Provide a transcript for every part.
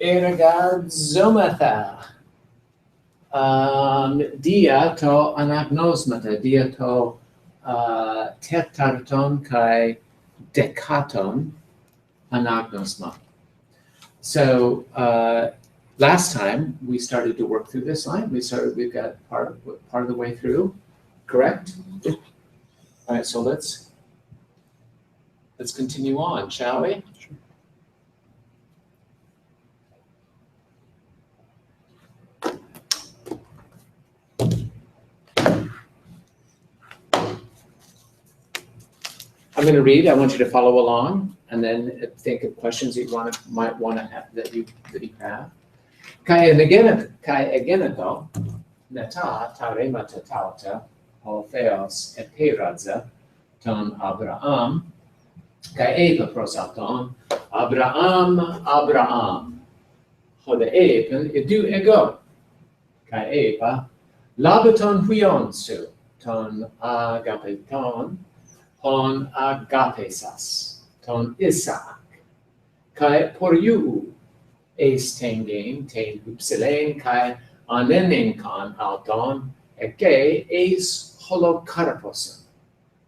Ergad zomatha. Dia to anagnosmata, dia to tetarton kai decaton anagnosma. So last time we started to work through this line. We've got part of the way through, correct? Yeah. All right, so let's continue on, shall we? Sure. I'm going to read. I want you to follow along, and then think of questions that you might want to have that you have. Kai agenato nata taremata tauta Theos eperadza ton Abraham kai eva prosaton Abraham hode epen edu ego kai eva labaton huionsu ton agapeton ton agapesas ton Isaac kai poriu eis tengen ten upsilen kai aneninkan auton ege eis holokaraposen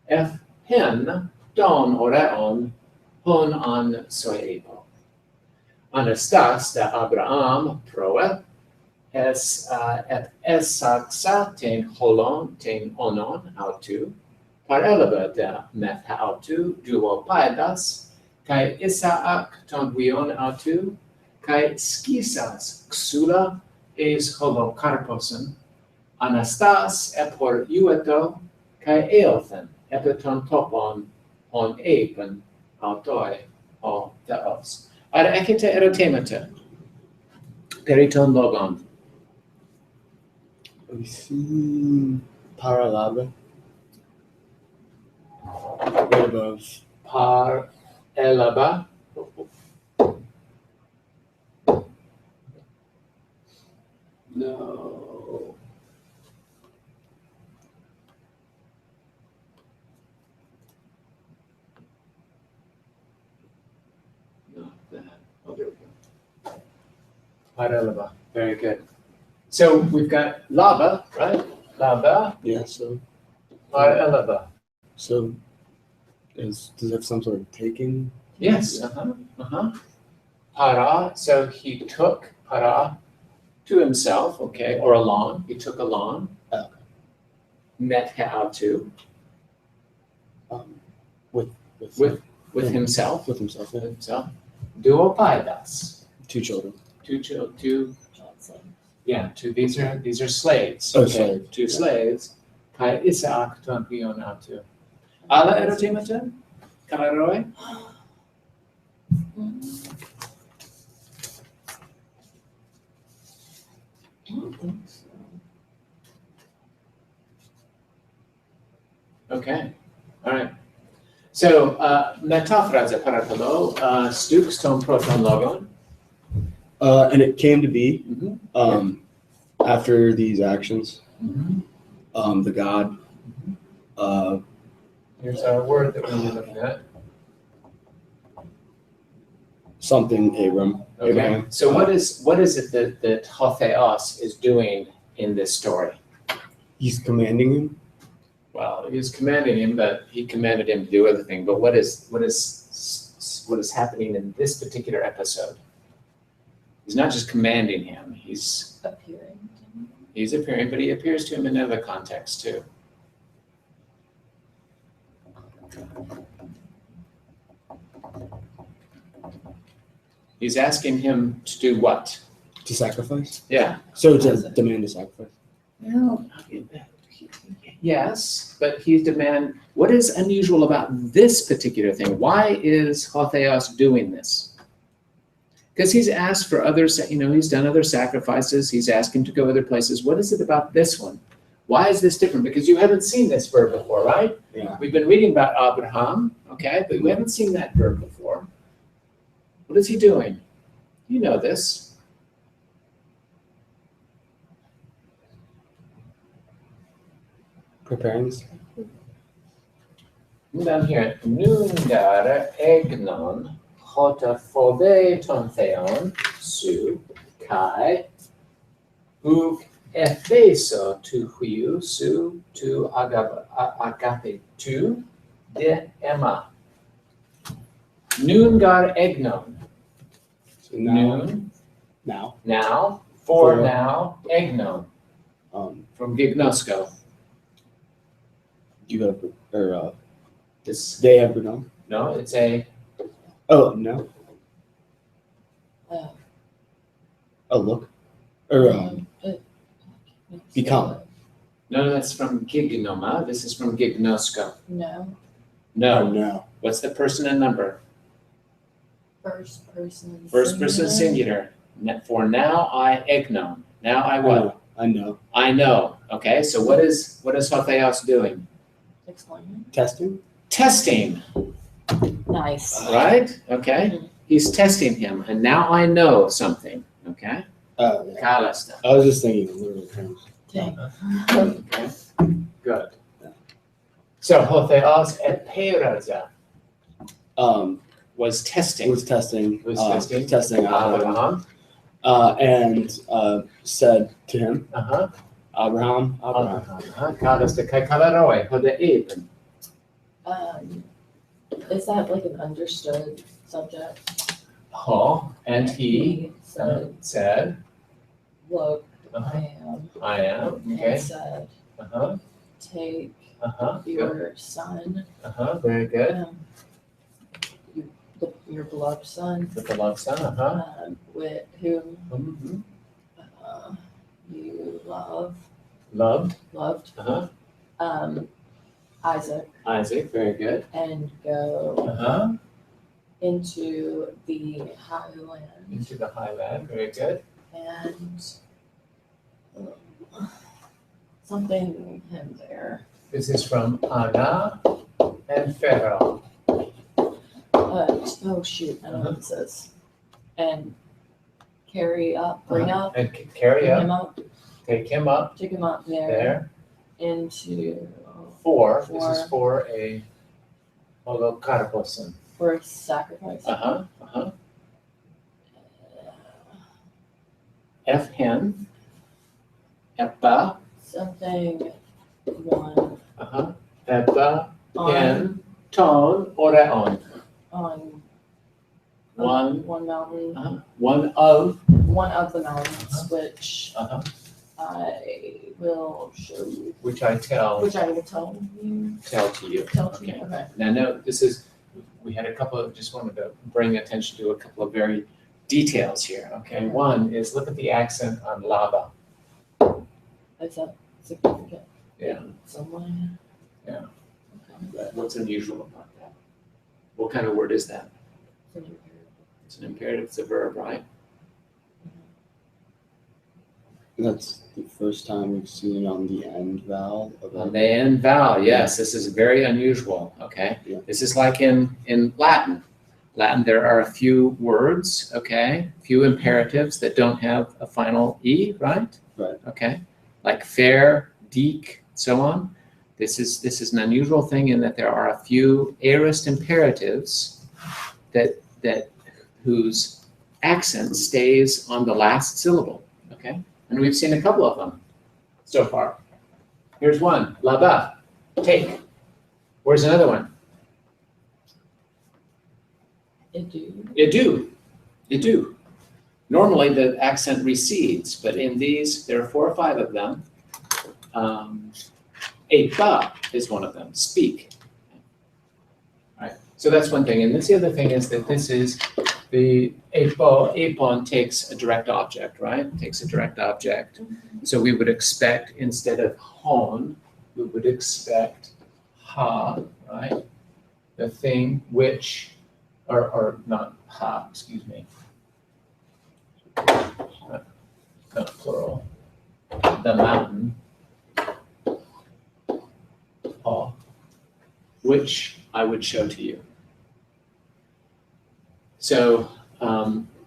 f hen don oreon hon an soepo anastas da Abraham proe es et esaxa ten holon ten onon autu parelaba da meth autu duo paedas kai Isaac ton vion autu kai skisas xula eis holokarposen anastas epor ueto kai eothen epiton topon on epen autoi o theos. Ara ekite erotemata periton logon. We see paralaba right above. Par elaba. No. Not that. Oh, there we go. Paralaba. Very good. So we've got lava, right? Lava. Yeah, so Paralaba. does it have some sort of taking? Yes. Para. So he took para to himself, okay, or along. He took along. Okay. Met ha'autu. With himself. With himself, yeah. Himself. Duo paedas. 2 children. Two. Yeah. Two. These are slaves. Oh, okay? slave. 2 slaves. Kai Isaac ton pion autu. Ala erotemata? Kalaroi? I don't think so. Okay. All right. So metafraze paratalo stux ton proton logon. And it came to be Mm-hmm. after these actions, Mm-hmm. the God Here's our word that we're looking at. something Abram. Okay. Abraham. So what is it that Hotheos is doing in this story? He's commanding him. Well, he was commanding him, but he commanded him to do other things. But what is happening in this particular episode? He's not just commanding him. He's appearing, but he appears to him in other contexts too. He's asking him to do what? To sacrifice? Yeah. So to demand a sacrifice. Well, yes, but he's what is unusual about this particular thing? Why is Hotheos doing this? Because he's asked for others, he's done other sacrifices. He's asked him to go other places. What is it about this one? Why is this different? Because you haven't seen this verb before, right? Yeah. We've been reading about Abraham, okay, but we haven't seen that verb before. What is he doing? You know this. Preparing this. Down here, nundare egnon hota phobe ton theon su kai uk epheso tu huiu su tu agape tu de Emma. Noongar egnon. So now, Noon, now, now, for For- now, egnon, from Gignosco. you got or This, they have no. no, it's a, Oh no. Uh, Oh look. Or become. no, that's from Gignoma. This is from Gignosco. No, Oh No, no. what's the person and number? first person. First person singular. For now I egnon. Now I what? I know. I know. Okay, so what is Hotheos doing? Explain. Testing. Testing, Nice. right? Okay, he's testing him, and now I know something. Okay, Oh yeah. Kalasta. I was just thinking in literal terms. Dang. Okay, good. So Hotheos eperaza was It testing was testing. Was testing. Testing Abraham. and said to him, Uh-huh. Abraham. Kalasta kai kalaroe Hodeeben. Is that like an understood subject? Ho and he said, said, look, Uh-huh. I am. I am. Okay. And said, Uh-huh. take Uh-huh. Good. your son, Uh-huh. Very good. your beloved son, The beloved son. Uh-huh. with whom Mhm. you loved, Loved. Uh-huh. Isaac, Isaac. Very good. and go Uh-huh. into the high land Into the highland. Very good. and something him there. This is from Anna and Pharaoh. Oh shoot, I know what it says. And carry up, bring up, And carry bring up. him up, Take him up take him up there, there. into This is for a holocarposon. for a sacrifice. Uh-huh. Uh-huh. F hen. Epa. Something one Uh-huh. Epa. on Hen. Ton. Oreon. on One. one mountain, Uh-huh. One of. one of the mountains, which Uh-huh. I will show you, Which I tell which I will tell you, to you. tell to you. Okay. Okay. Now, no, this is, we had a couple of, just wanted to bring attention to a couple of very details here, okay? One is look at the accent on lava. Is that significant? Yeah. In some way? Yeah. Okay. What's unusual about that? What kind of word is that? So you hear- It's an imperative, it's a verb, right? That's the first time we've seen it on the end vowel of On it. the end vowel, yes, this is very unusual, okay? Yeah. This is like in Latin. Latin, there are a few words, okay? Few imperatives that don't have a final E, right? Right. Okay, like fair, deek, so on. This is an unusual thing in that there are a few aorist imperatives that whose accent stays on the last syllable, okay? And we've seen a couple of them so far. Here's one, là-bas, take. Where's another one? Idu. Idu. Normally the accent recedes, but in these, there are 4 or 5 of them. Epa is one of them, speak. Right, so that's one thing. And this, the other thing is that this is the epon takes a direct object, right? Takes a direct object. So we would expect, instead of hon, we would expect ha, right? The thing which, or not ha, excuse me. Not plural. The mountain. Ha, which I would show to you. So,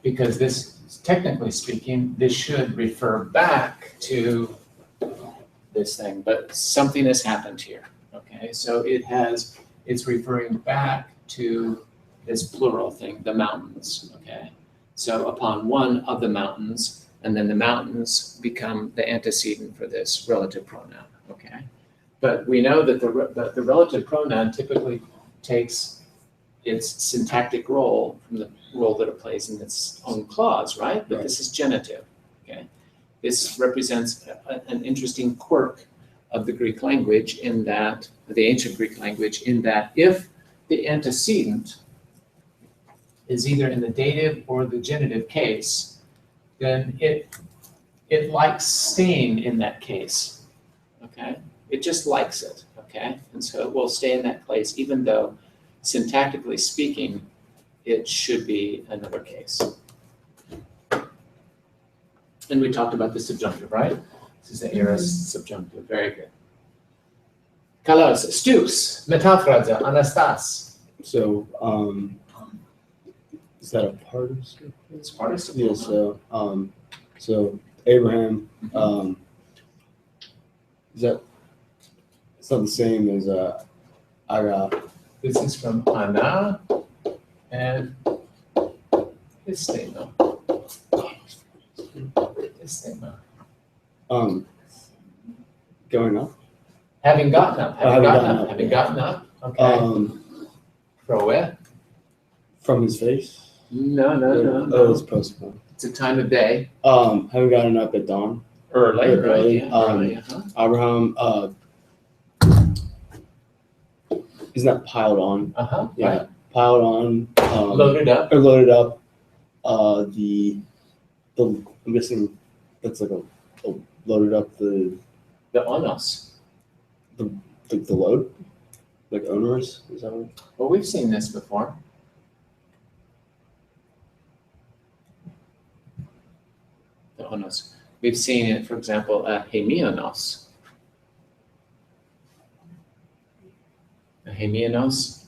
because this, technically speaking, this should refer back to this thing, but something has happened here, okay? So it's referring back to this plural thing, the mountains, okay? So upon one of the mountains, and then the mountains become the antecedent for this relative pronoun, okay? But we know that the relative pronoun typically takes its syntactic role from the role that it plays in its own clause, right? But this is genitive, okay? This represents an interesting quirk of the Greek language in that, the ancient Greek language, in that if the antecedent is either in the dative or the genitive case, then it likes staying in that case, okay? It just likes it, okay? And so it will stay in that place even though syntactically speaking, it should be another case. And we talked about the subjunctive, right? This is the aorist subjunctive, very good. Kalos, Stux, metafraza, Anastas. So, is that a participle? It's participle. Yeah, so Abraham, is that, it's not the same as, Ara. This is from Ana and Istema. Istema. Going up? Having gotten up, having gotten up, okay. Proe? From his face? No. Oh, it's postponed. It's a time of day. Having gotten up at dawn. Early, right? Early, Yeah, early, Abraham, isn't that piled on? Yeah, right. piled on. Loaded up. Or loaded up. The I'm guessing that's like a loaded up the onos. the load, like onerous. Is that what? Well, we've seen this before. The onos. We've seen it, for example, hemionos. A hemionos,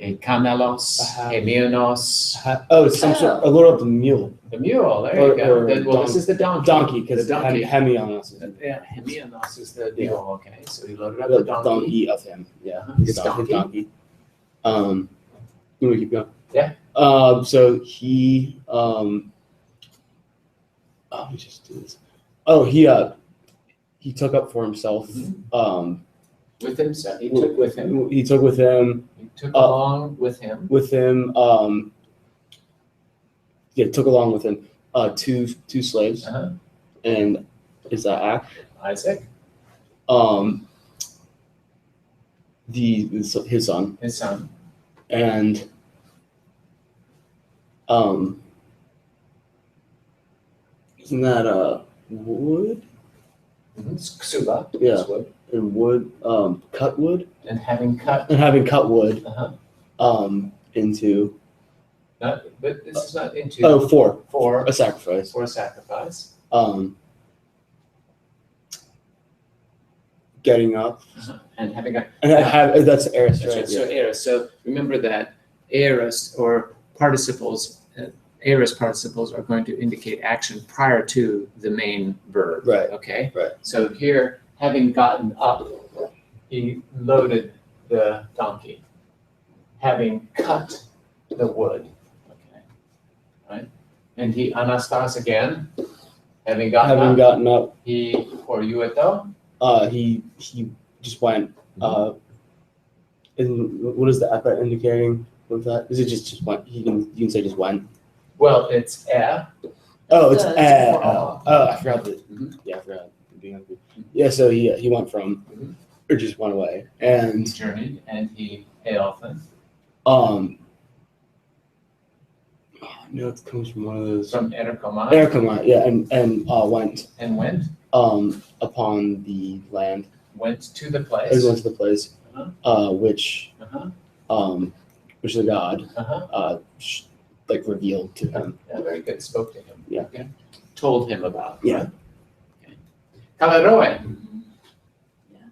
a camelos, hemionos. Oh, it's some sort. A load up the mule. The mule, there you go. This is the donkey. Donkey, because the donkey. hemionos. Yeah, hemionos is the mule, okay. So he loaded up the donkey. Of him, yeah. His donkey. You want to keep going? Yeah. So he, oh, we just do this. Oh, he took up for himself, With himself, he took with him. He took with him. He took along with him. With him, yeah, took along with him, two slaves. And is that Isaac? His son. His son. And isn't that wood? Ksuba. Yeah. Wood. And wood, cut wood. And having cut. Wood. Into. But this is not into. Oh, for a sacrifice. For a sacrifice. Getting up. And having a. And that's aorist, right? Right. So aorist. So remember that aorist or participles. Aorist participles are going to indicate action prior to the main verb. Right. Okay. Right. So here, having gotten up, he loaded the donkey. Having cut the wood. Okay. Right. And he anastas again. Having gotten up. He porueto. He just went. And what is the epa indicating with that? Is it just went? You can say just went. Well, it's Oh, it's oh. I forgot that. Yeah, I forgot. Yeah, so he went from, or just went away, and journeyed, and he often. No, it comes from one of those. From Ercoma. Ercoma, yeah, and went. And went. Upon the land. Went to the place. He went to the place, which the god, like revealed to him. Yeah, very good. Spoke to him. Yeah. Okay. Told him about. Yeah. Okay. Kaleroe. Yeah.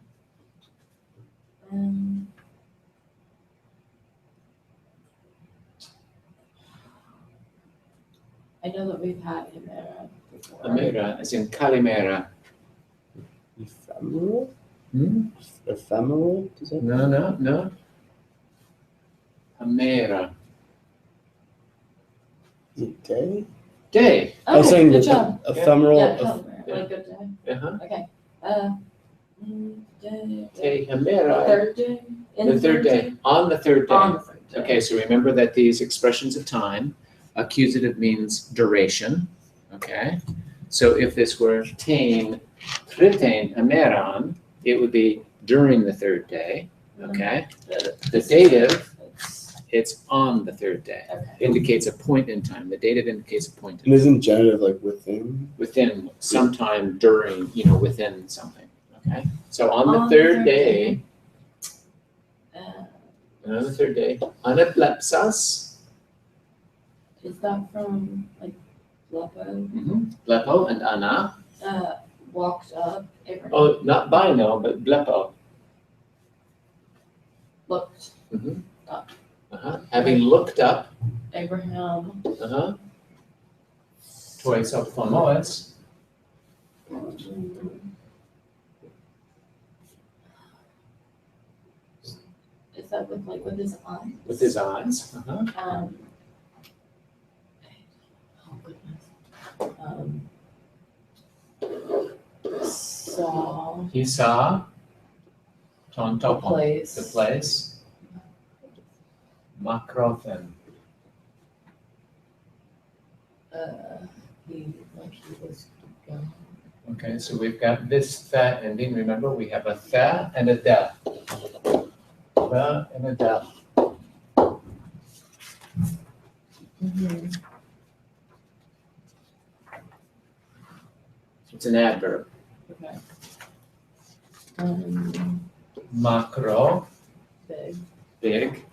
I know that we've had Himera before. Amira, as in Kalimera. Ephemeral? Ephemeral? Does that? No. Amera. Is it day? Day. I was Okay, saying good the job. ephemeral. Yeah, ephemeral, like good day. Uh-huh. Okay. Day. Te hemera. Third day? In The third day. On the third day. On the third day. Okay, so remember that these expressions of time, accusative means duration, okay? So if this were tain, tritain hemeron, it would be during the third day, okay? The dative, It's- it's on the third day. Okay. Indicates a point in time. The dative indicates a point in And isn't genitive like within? within, sometime during, within something, okay? So on the third day, on the third day, anaplepsas, Is that from like Lepo? blepo and ana. Walked up, Abraham Oh, not bino, but blepo. looked, Having looked up, Abraham. tois ophthalmos, Is that with his eyes? with his eyes. Oh goodness. Saw He saw ton the topon, place. the place, makrophen. He was going. Okay, so we've got this the ending. Remember, we have a the and a da. The and a da. It's an adverb. Okay. Macro, Big. big.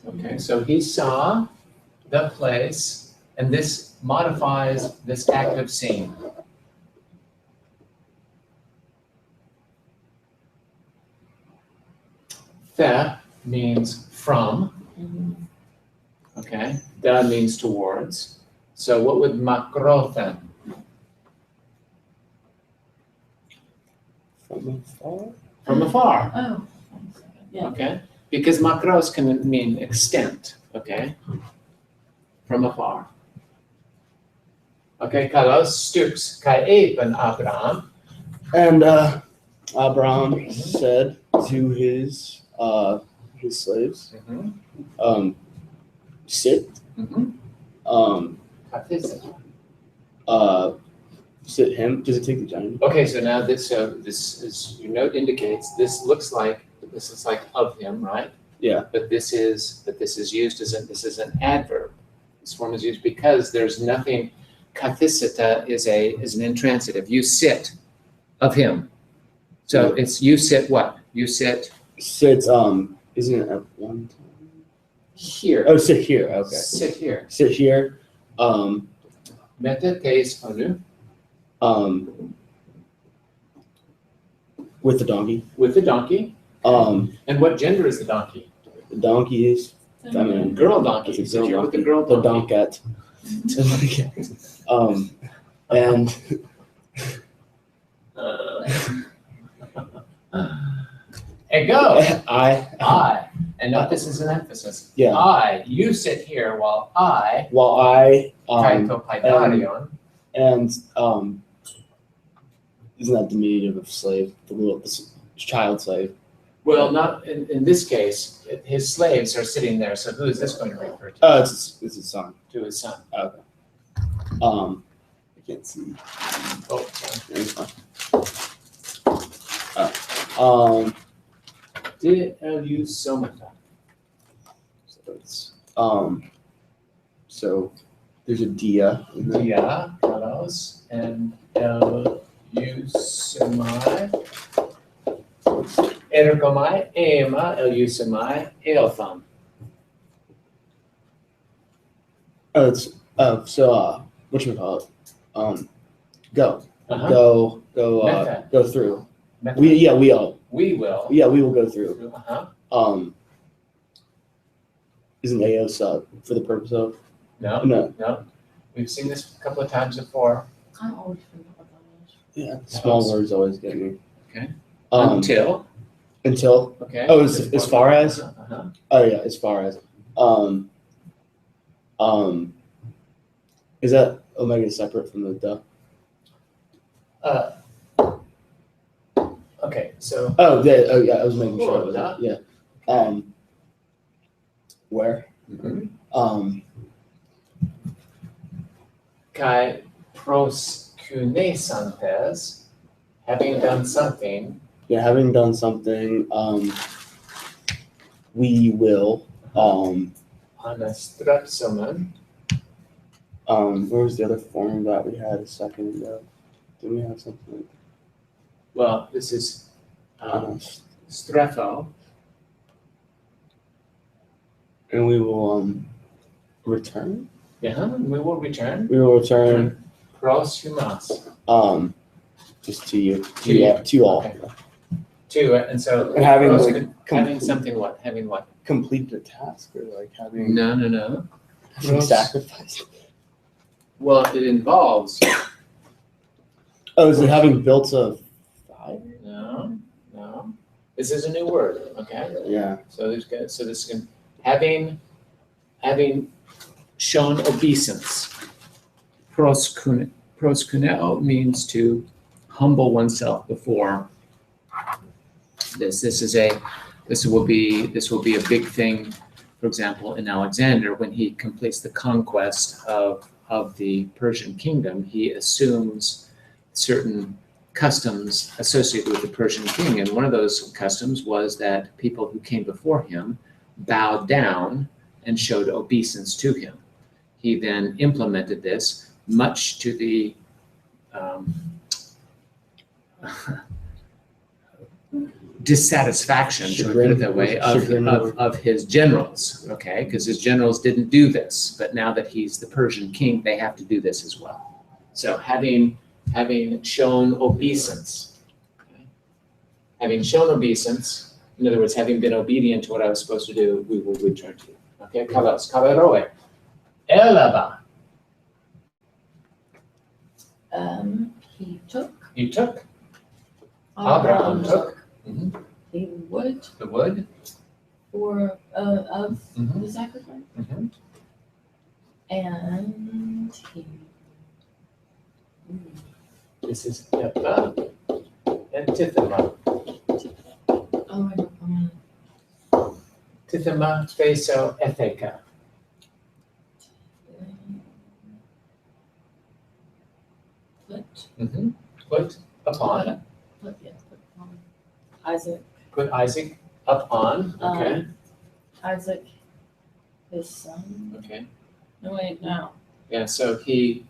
Okay, so he saw the place, and this modifies this active scene. The means from, okay? Da means towards. So what would makrothen? From afar? From afar, Oh. Yeah. okay? Because makros can mean extent, okay? From afar. Okay, Carlos stoops, kai eben Abraham. And Abraham said to his slaves, sit, sit him. Does it take the giant? Okay, so now this is, your note indicates, this is like of him, right? Yeah. But this is used this is an adverb. This form is used because there's nothing, kathisita is an intransitive. You sit of him. So it's you sit what? You sit Sits, isn't it at one time? here. Oh, sit here, okay. Sit here. Sit here, Meta teis phonu, with the donkey. with the donkey. And what gender is the donkey? The donkey is feminine. Girl donkey. It's a So girl you're with the donkey. girl The donkey. donkette. And And go. I, And note this is an emphasis. yeah, You sit here while I, while I, kaito paidarion. and, isn't that diminutive of slave, the child slave? Well, not, in this case, his slaves are sitting there, so who is this going to refer to? Oh, it's his son. To his son. Okay. I can't see. Oh, sorry. It's fine. Did you so much? So there's a dia in there. Dia, Carlos, and Eusemai. Ergomai, Ema, Eusemai, Eotham. Oh, it's whatchamacallit? Go. Uh-huh. Go Meta. go through. Meta. We all We will. we will go through. Uh-huh. Isn't AO sub for the purpose of? No, No. no. We've seen this a couple of times before. I always forget what Yeah, small words always get me. Okay. Until. Okay. Oh, as far as. Uh-huh. Oh yeah, as far as. Is that omega separate from the duh? Okay, so Oh yeah. Oh yeah. I was making sure. It was, Duh. yeah. Where? mhm. Kai proskunesantes, having done something, Yeah, having done something, we will. anastrapsomen, Where was the other form that we had a second ago? Did we have something? well, this is strepho, And we will return. yeah, we will return, We will return proshumas, just to you, To you. to all. Okay. to it, and so. And having, pros- like, having complete- something what, having what? Complete the task or like having, No. having Pros- sacrificed. Well, it involves, Oh, is it having built a fire? no, this is a new word, okay? Yeah. So this is having shown obeisance. Proskuneo means to humble oneself before this. This will be a big thing, for example, in Alexander when he completes the conquest of the Persian kingdom. He assumes certain customs associated with the Persian king, and one of those customs was that people who came before him bowed down and showed obeisance to him. He then implemented this, much to the dissatisfaction, to put it that way, of his generals, okay? Because his generals didn't do this, but now that he's the Persian king, they have to do this as well. So having shown obeisance, okay? Having shown obeisance, in other words, having been obedient to what I was supposed to do, we will return to you. Okay, kalos, kaveroe, elaba. He took. He took, Abraham took The wood the wood. for, of Mhm. the sacrifice, Mhm. and he. This is Epha and Tithema. Oh, I don't. Tithema Theso Etheka. Put. Put upon, Put, yeah, put on. Isaac, put Isaac upon, okay, Isaac, his son. okay. No, wait, no. Yeah, so he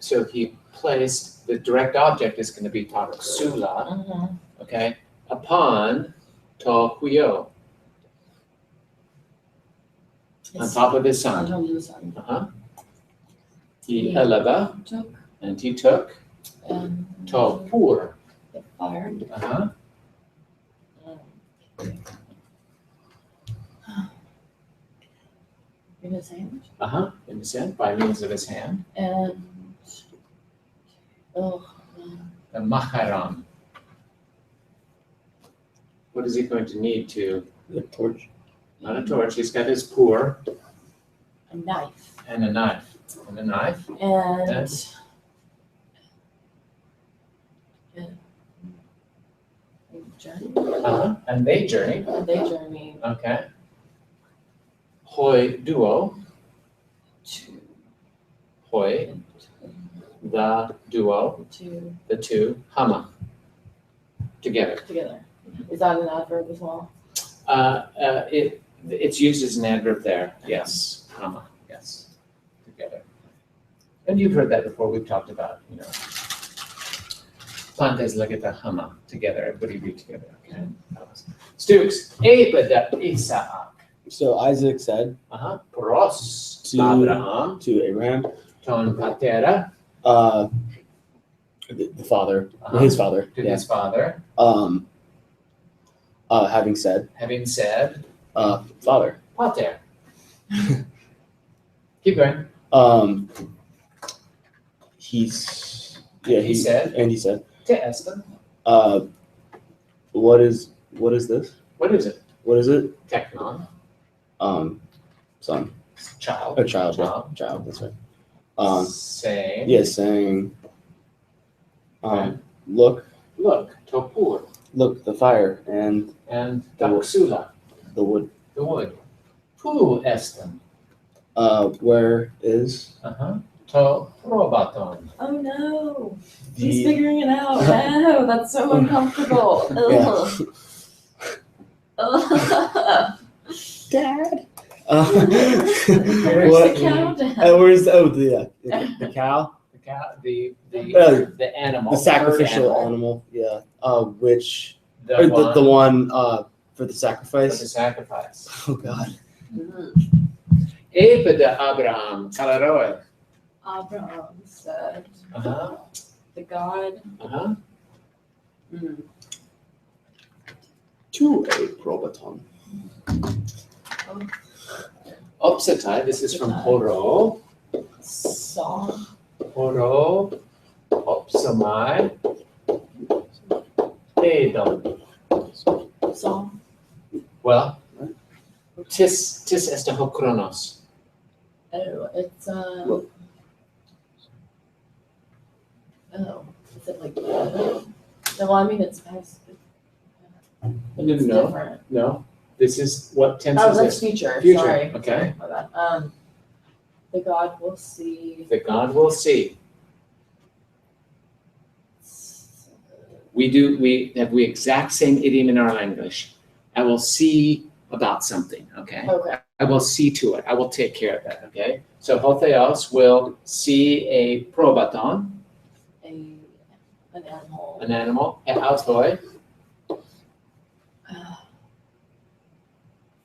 placed, the direct object is gonna be Taksula, Uh-huh. okay, upon Tohuyo, on top of his On son. top of the son. Uh-huh. He Yeah. eleva, Took, and he took Topur. the fire. Uh-huh. In his hand. Uh-huh, in his hand, by means of his hand. And, The macharam. What is he going to need to, The torch. not a torch, he's got his pour a knife. and a knife. And a knife, And. Yeah. Journey. uh-huh, and they journeyed, And they journey okay. Hoi duo, to hoi, the duo, the two, hama, together. together. Is that an adverb as well? It's used as an adverb there, yes, hama, yes, together. And you've heard that before, we've talked about, plantes legata hama, together, everybody read together, okay? Stukes, ebeda Isaac, So Isaac said pros, To- Abraham, to Abraham, ton patera, the father, Uh-huh. his father, to yeah. his father, Having said, having said, father. pater. Keep going. He said, He said. Te eston. What is this? What is it? What is it? Teknon. Son. Child. Or child. Child. That's right. Saying. Yeah, saying. Okay. Look, topur. the fire and And The wood. taksula, the wood. the wood. Pu eston. Where is To probaton. Oh no, he's the? figuring it out. No, that's so uncomfortable. Yeah. Ugh. Dad. Where's What? the cow down? Where's the cow? The cow, the animal. The herd sacrificial animal. Yeah. Which The or one the one for the for the sacrifice. sacrifice. Oh God. Epe de Abraham, kalaroe. Abraham said, Uh-huh, the God. uh-huh. To a probaton. Opsatai, this is from Horo. Saw. Horo, opsamai, edom. Saw. Well, tis este ho chronos. Oh, it's Look. Oh, is it like no? I mean it's past. No, It's no, different. no. This is, what tense Oh, is that's this? future. Future, Sorry. okay. Sorry, my bad. The God will see. The God will see. We have the exact same idiom in our language. I will see about something, okay? Okay. I will see to it. I will take care of that, okay? So Hotheos will see a probaton, An animal. an animal, a autoi,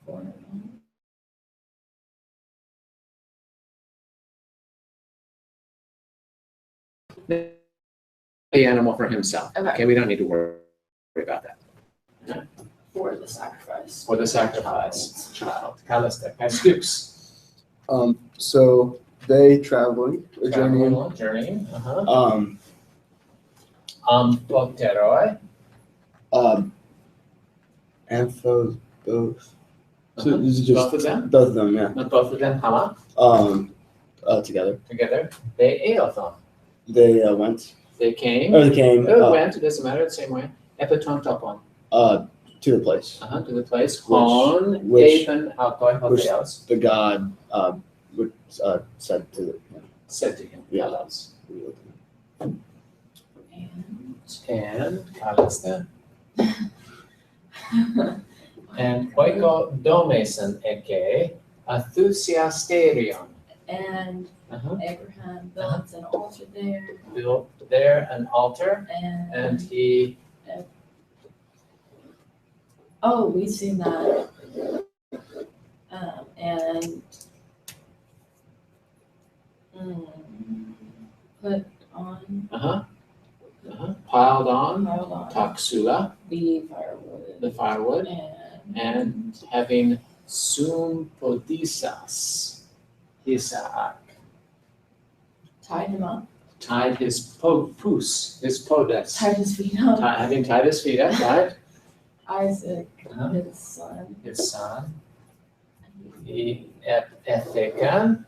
For- the animal for himself. Okay. We don't need to worry about that. For the sacrifice. For the sacrifice, child. Kalista, Kaskooks. So they traveling, they're journeying. Journeying, uh-huh. Poteroi, Amphos both. So Uh-huh. this is just both of them, both of them, yeah. not both of them, Hama, Together. together. They eothon. They went. They came, Or they came. went, it doesn't matter, the same way. Epiton topon, To the place. to the place. Which- Hon, which- Ethan, Autoi, which- Hotheos, The God would said to the. said to him, Yeah. Kalos. And And Kalista. And Koiko Domeson Eke, Athusiasterion. and Uh-huh. Abraham built an altar there, Built there an altar, and and he, oh, we've seen that. And put on, piled on piled on Taksula, the firewood, the firewood, and having Sum Podisas, Isaac, tied him up, tied his his podes, tied his feet up. having tied his feet up, right? Isaac, Uh-huh. his son, His son, Ethekan,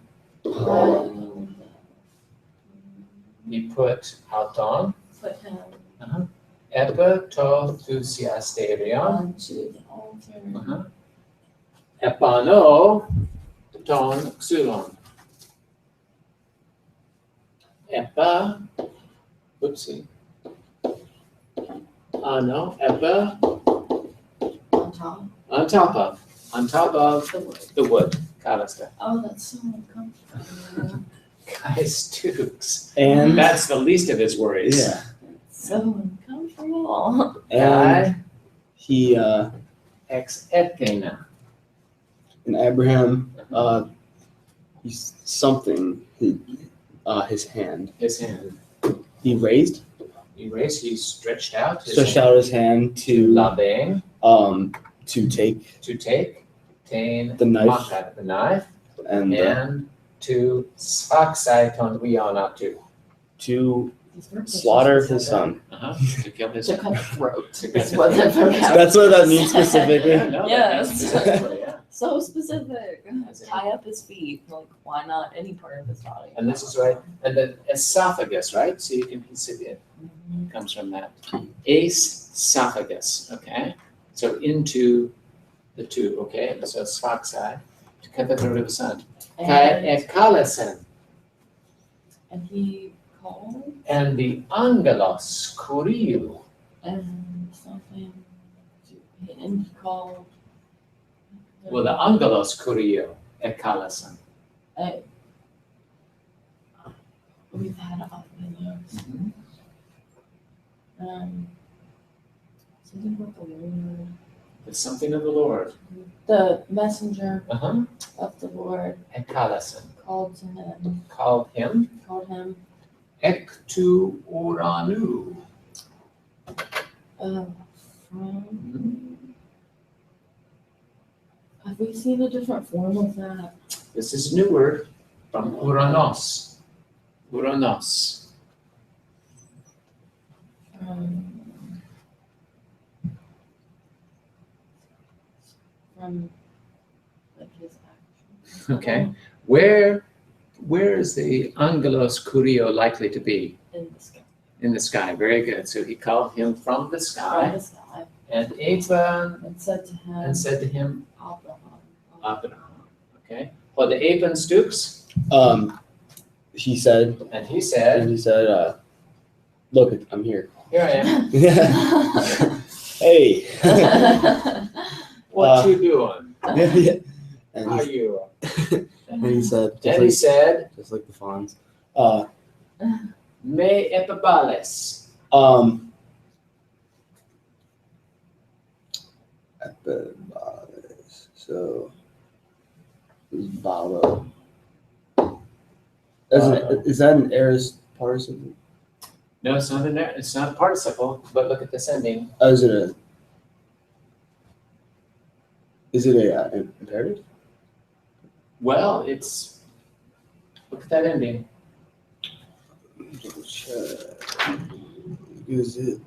he put Auton, put him Epe to Thusiasterion, onto the altar. Epano ton xulon. Epa, oopsie. No, Epa On top on top of of the wood. the wood. Kalista. Oh, that's so uncomfortable. Guys, Tukes. And That's the least of his worries. yeah. So uncomfortable. And he Ex Ethena. and Abraham he's something his hand. His hand. He raised He stretched out his hand to Labeng to take to take, tain, the knife machat, the knife, and and to sfaxai ton wiana to. to These were Slaughter so his son. To kill his. To cut the throat. To cut Is the what the throat. vocab That's what that means said. specifically. Yeah, no, that means Yes. specifically, yeah. So specific. That's it. Tie up his feet. Like, why not any part of his body? And this is right, and then esophagus, right? So you can see it Mhm. comes from that. Esophagus, okay? So into the tube, okay? So sphaxi, to cut the throat of the son. And, Ekalasan, and he called and the angelos kuriou. and something. And he called. Well, the angelos kuriou, ekalasan. We've had it off the notes. Something about the Lord. It's something of the Lord. The messenger Uh-huh. of the Lord Ekalasan. called to him, Called him called him, ektu oranu. from. Have we seen a different form of that? This is a new word from uranos. Uranos. From like his action. Okay. Where is the angelos kuriou likely to be? In the sky. In the sky. Very good. So he called him from the From sky the sky. and Abraham And said to him, and said to him, Abraham. Abraham. Okay. Well, the Aben stoops He said, and he said, look, I'm here. here I am. Hey. What you doing? and, How he, you? and he said, And he said, just like the fawns. me epibales. So is Balo. Is that an aorist participle? No, it's not it's not a participle, but look at this ending. Oh, is it a imperative? Well, look at that ending. Is it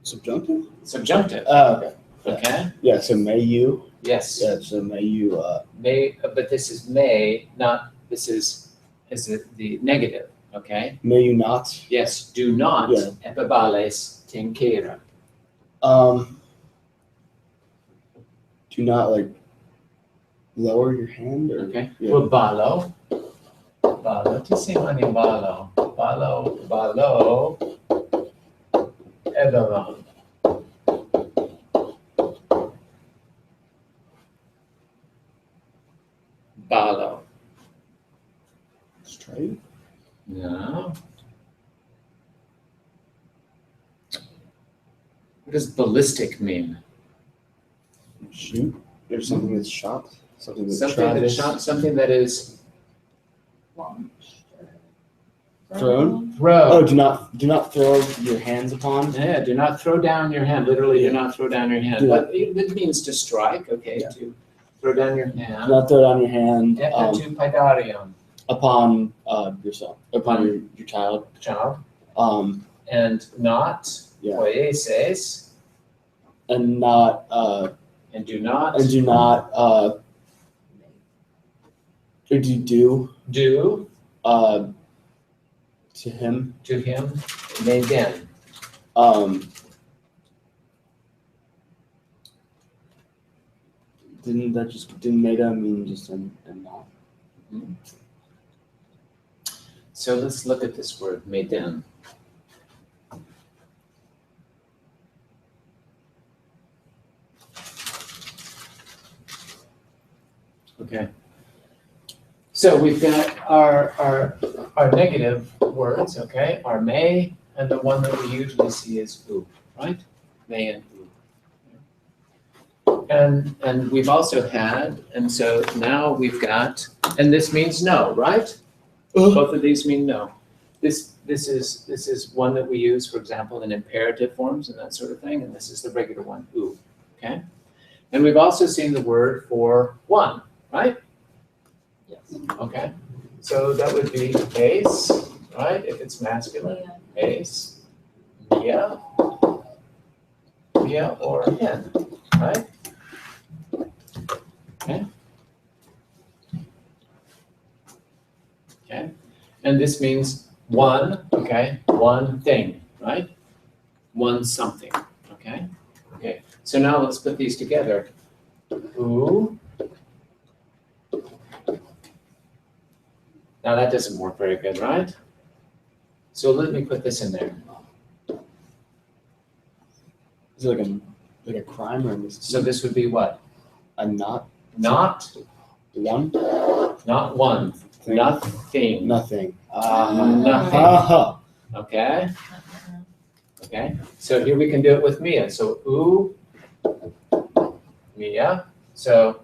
subjunctive? Subjunctive, Oh, okay. okay? Yeah, so may you. Yes. Yeah, so may you. May, but this is may, not, this is it the negative, okay? May you not. Yes, do not Yeah. epibales tinkera. Do not like lower your hand or. Okay, Yeah. well, balo, tisimani balo, eberon. Balo, Straight. no. What does ballistic mean? Shoot. There's something that's shot. Something that's Something that is shot, something that is Launched or Thrown? Oh, thrown. do not throw your hands upon. Yeah, do not throw down your hand, literally do not throw down your hand, Do but it means to strike, okay, Yeah. to throw down your Do hand. not throw down your hand Epitu paidarion, upon yourself, upon your child. child, And and not Yeah. poieses, and not and do not and do not or do do to him to him meden. didn't meta mean just and not? So let's look at this word, meden. Okay. So we've got our negative words, okay, our may, and the one that we usually see is oo, right? May and oo. And we've also had, and so now we've got, and this means no, right? Both of these mean no. This is one that we use, for example, in imperative forms and that sort of thing, and this is the regular one, oo, okay? And we've also seen the word for one, right? Yes. Okay, so that would be case, right? If it's masculine, Yeah. es, mia, mia or hen, right? Okay. Okay, and this means one, okay, one thing, right? One something, okay? Okay, so now let's put these together. Ooh. Now that doesn't work very good, right? So let me put this in there. Is it like a crime or a misdeed? So this would be what? A not Not, one not one, thing? nothing. Nothing. Nothing, Ha okay? Okay, so here we can do it with Mia. So ooh, Mia. So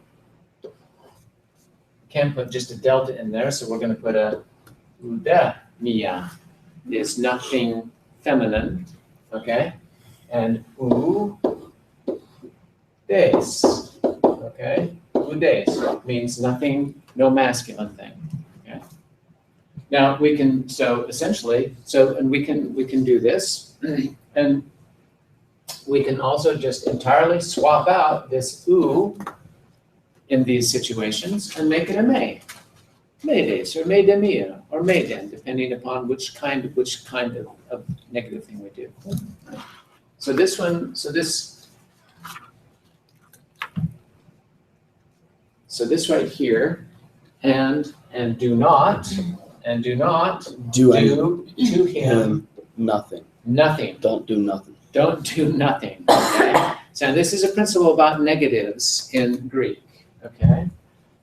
can't put just a delta in there, so we're gonna put a uda. Mia is nothing feminine, okay? And u des, okay? U des means nothing, no masculine thing, okay? Now we can, so essentially, and we can do this, and we can also just entirely swap out this u in these situations and make it a may. Maydays or maydemia or mayden, depending upon which kind of negative thing we do. So this one, so this right here, and do not Do do to him nothing. nothing. Don't do nothing. Don't do nothing, okay? So this is a principle about negatives in Greek, okay?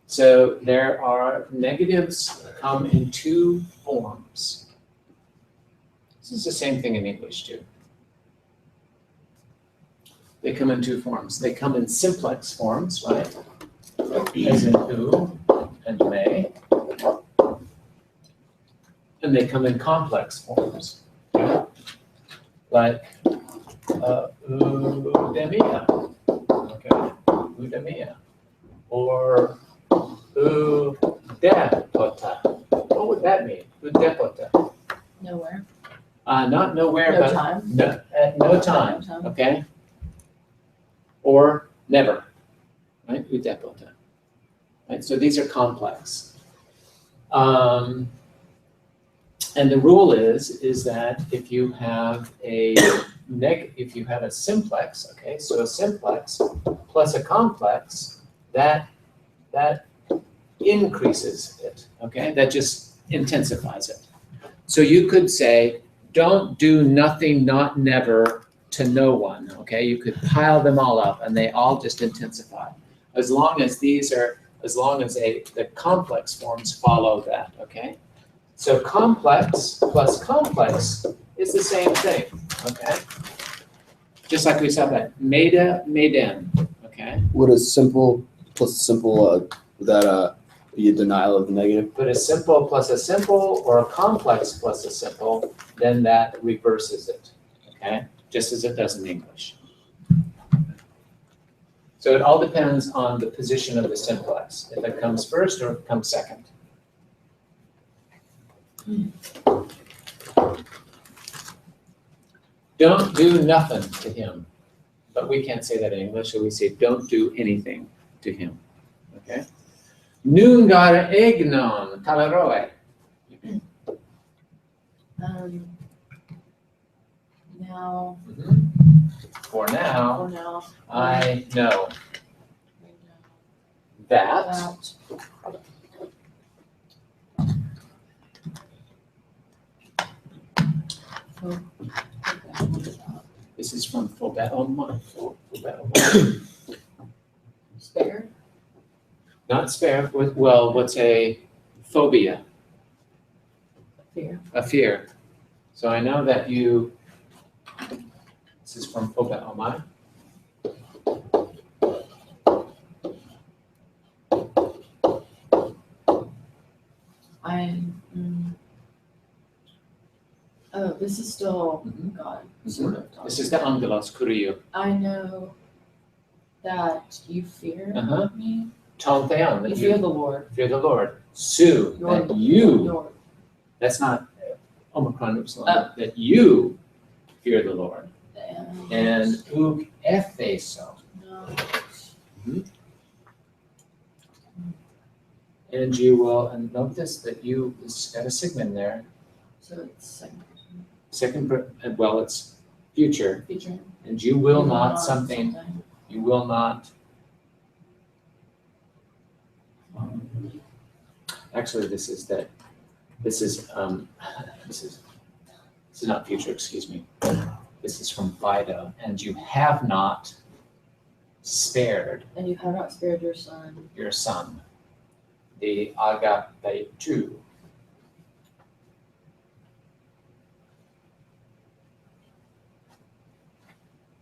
So there are negatives come in two forms. This is the same thing in English too. They come in two forms. They come in simplex forms, right? As in who and may. And they come in complex forms, okay? Like udemia, okay? Udemia. Or udepota. What would that mean? Udepota. Nowhere. Not nowhere, No but time. no, at no time, No time. okay? Or never, right? Udepota. Right, so these are complex. And the rule is that if you have a simplex, okay, so a simplex plus a complex, that increases it, okay? That just intensifies it. So you could say, don't do nothing, not never to no one, okay? You could pile them all up and they all just intensify. As long as the complex forms follow that, okay? So complex plus complex is the same thing, okay? Just like we said that, maida, maiden, okay? Would a simple plus simple would that be a denial of the negative? Put a simple plus a simple or a complex plus a simple, then that reverses it, okay? Just as it does in English. So it all depends on the position of the simplex, if it comes first or if it comes second. Don't do nothing to him. But we can't say that in English, so we say don't do anything to him, okay? Nungar egnon talaroe. Now, For now, for now, I know that this is from Full Battle Month. spare. Not spare, what's a phobia? Fear. A fear. So I know that this is from Full Battle Month. Oh, this is still, Mhm. God, Mhm. sort of. talking. This is the Angelos Kuriyo. I know that you fear Uh-huh. me. Tontheon, that You fear the Lord. fear the Lord. Sue, Your- that you, Your, that's not that you fear the Lord. And uk epheso. And you will, and notice that you, it's got a sigma in there. So it's second. Well, it's future. Future. And you will not something, you will not. Actually, this is not future, excuse me. This is from Fido, and you have not spared And you have not spared your son. your son, the agapetu.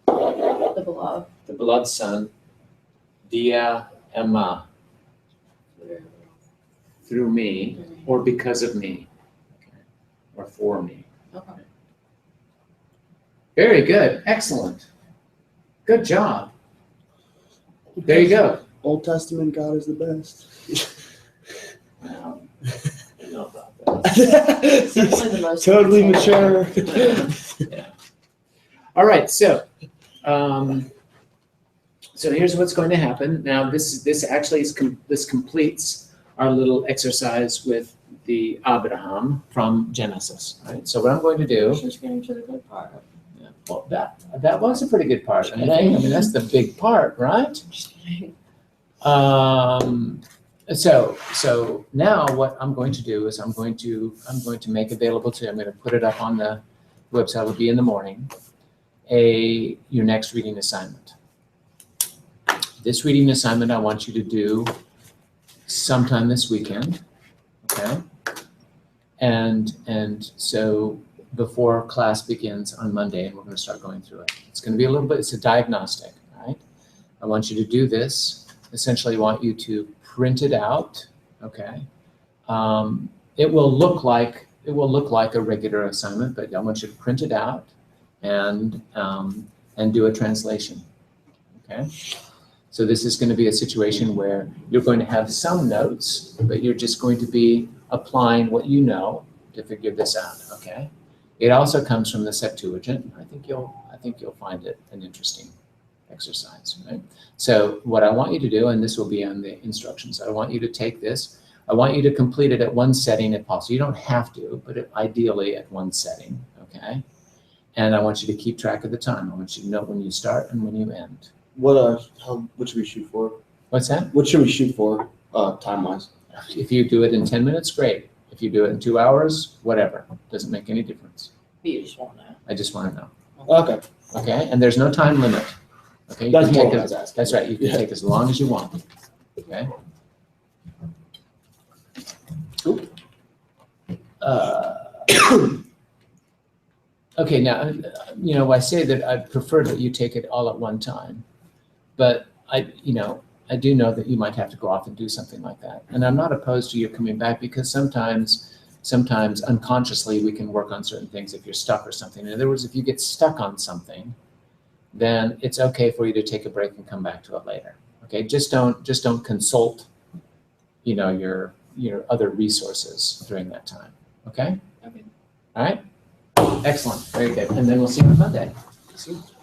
The beloved. The beloved son, dia Emma, through me, or because of me, okay, or for me. Okay. Very good, excellent. Good job. There you go. Old Testament God is the best. Wow. I don't know about that. It's definitely the most. Totally mature. Yeah. All right, so here's what's going to happen. Now, this actually this completes our little exercise with the Abraham from Genesis. Right. So what I'm going to do. Just getting to the good part. Yeah, well, that was a pretty good part. I mean, that's the big part, right? So now what I'm going to do is I'm going to make available to you. I'm going to put it up on the website. It'll be in the morning. Your next reading assignment. This reading assignment I want you to do sometime this weekend, okay? And so before class begins on Monday, and we're going to start going through it. It's going to be a little bit. It's a diagnostic, right? I want you to do this. Essentially, I want you to print it out, okay? It will look like a regular assignment, but I want you to print it out and do a translation, okay? So this is going to be a situation where you're going to have some notes, but you're just going to be applying what you know to figure this out, okay? It also comes from the Septuagint. I think you'll find it an interesting exercise, right? So what I want you to do, and this will be on the instructions, I want you to take this. I want you to complete it at one setting if possible. You don't have to, but ideally at one setting, okay? And I want you to keep track of the time. I want you to know when you start and when you end. What should we shoot for? What's that? What should we shoot for, time-wise? If you do it in 10 minutes, great. If you do it in 2 hours, whatever. Doesn't make any difference. You just want to know. I just want to know. Okay. Okay? And there's no time limit. Okay? You That's can more take what I it- was asking. That's right. You can take as long as you want. Okay? Okay, now, I say that I prefer that you take it all at one time, but I do know that you might have to go off and do something like that. And I'm not opposed to you coming back because sometimes unconsciously we can work on certain things if you're stuck or something. In other words, if you get stuck on something, then it's okay for you to take a break and come back to it later. Okay, just don't consult, your other resources during that time. Okay? Okay. All right? Excellent. Very good. And then we'll see you on Monday.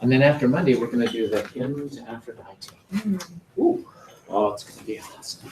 And then after Monday, we're going to do the hymn to Aphrodite. Ooh. Oh, it's going to be awesome.